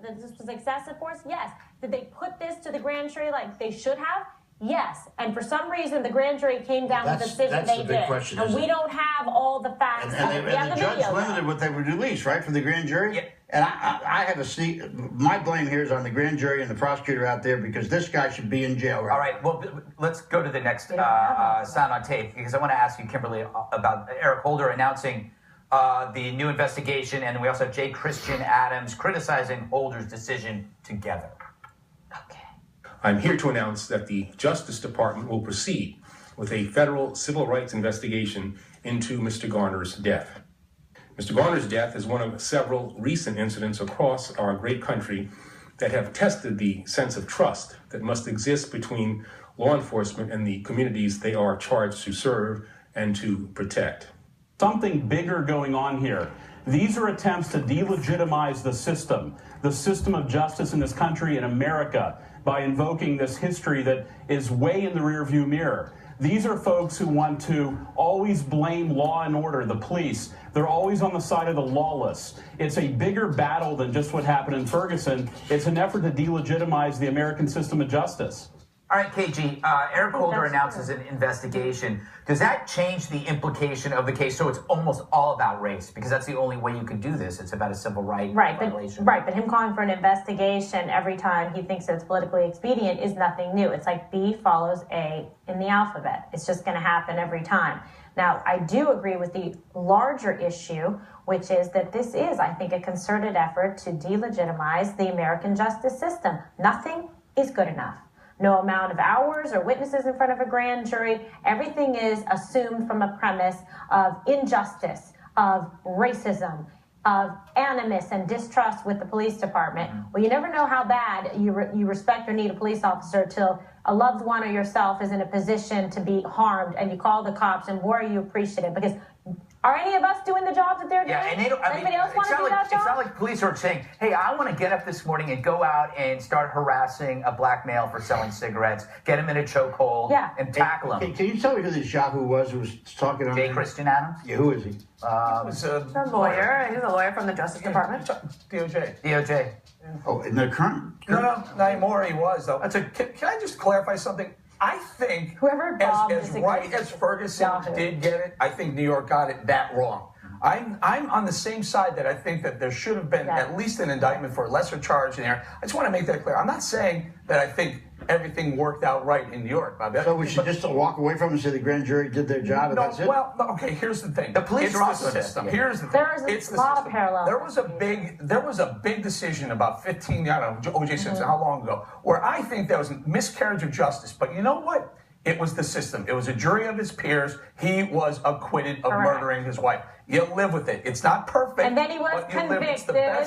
that this was excessive force? Yes. Did they put this to the grand jury like they should have? Yes. And for some reason, the grand jury came down with the decision they did. Question, and we don't have all the facts. And the judge limited what they would release, right, from the grand jury? Yeah. And I have a see. My blame here is on the grand jury and the prosecutor out there because this guy should be in jail. Right? All right. Well, let's go to the next sound on tape because I want to ask you, Kimberly, about Eric Holder announcing the new investigation, and we also have J. Christian Adams criticizing Holder's decision together. Okay. I'm here to announce that the Justice Department will proceed with a federal civil rights investigation into Mr. Garner's death. Mr. Garner's death is one of several recent incidents across our great country that have tested the sense of trust that must exist between law enforcement and the communities they are charged to serve and to protect. Something bigger going on here. These are attempts to delegitimize the system of justice in this country, in America, by invoking this history that is way in the rearview mirror. These are folks who want to always blame law and order, the police. They're always on the side of the lawless. It's a bigger battle than just what happened in Ferguson. It's an effort to delegitimize the American system of justice. All right, KG, Eric Holder announces an investigation. Does that change the implication of the case? So it's almost all about race, because that's the only way you can do this. It's about a civil right violation. But him calling for an investigation every time he thinks it's politically expedient is nothing new. It's like B follows A in the alphabet. It's just going to happen every time. Now, I do agree with the larger issue, which is that this is, I think, a concerted effort to delegitimize the American justice system. Nothing is good enough. No amount of hours or witnesses in front of a grand jury. Everything is assumed from a premise of injustice, of racism, of animus and distrust with the police department. Well, you never know how bad you respect or need a police officer till a loved one or yourself is in a position to be harmed and you call the cops, and boy, are you appreciative, because are any of us doing the jobs that they're doing? Yeah, and they don't. Anybody else want to do that job? It's not like police are saying, "Hey, I want to get up this morning and go out and start harassing a black male for selling cigarettes, get him in a chokehold, and tackle him." Can you tell me who this Yahoo was who was talking on? J. Christian Adams. Yeah, who is he? He's a lawyer. He's a lawyer from the Justice Department. DOJ. Oh, in the current? No, not anymore. He was though. Can I just clarify something? I think whoever as right as Ferguson did get it, I think New York got it that wrong. I'm on the same side that I think that there should have been at least an indictment for a lesser charge in there. I just want to make that clear. I'm not saying that I think everything worked out right in New York. So we should just walk away from it and say the grand jury did their job and that's it? Well, okay, here's the thing. The police are also the system. Yeah. Here's the thing. There's a lot of parallels. There was a big decision about 15, I don't know, O.J. Simpson, how long ago, where I think there was a miscarriage of justice. But you know what? It was the system. It was a jury of his peers. He was acquitted of murdering his wife. You live with it. It's not perfect. And then he was convicted. There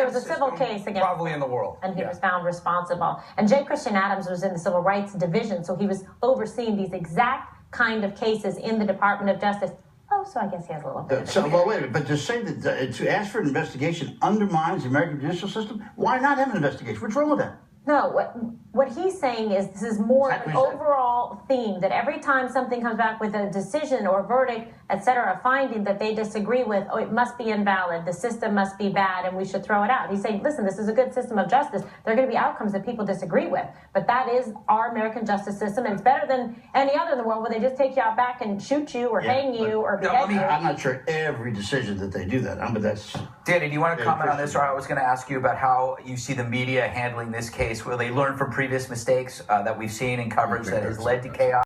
was a civil case against him. Probably in the world. And he was found responsible. And J. Christian Adams was in the Civil Rights Division, so he was overseeing these exact kind of cases in the Department of Justice. Oh, so I guess he has a little bit. Well, wait a minute. But to say that to ask for an investigation undermines the American judicial system, why not have an investigation? What's wrong with that? No, what he's saying is this is more an overall theme, that every time something comes back with a decision or verdict, et cetera, a finding that they disagree with, oh, it must be invalid, the system must be bad, and we should throw it out. He's saying, listen, this is a good system of justice. There are going to be outcomes that people disagree with, but that is our American justice system, and it's better than any other in the world where they just take you out back and shoot you or hang you or behead you. I'm not sure every decision that they do that, but that's... Danny, do you want to comment on this? Or I was going to ask you about how you see the media handling this case. Will they learn from previous mistakes that we've seen in coverage that has led to chaos?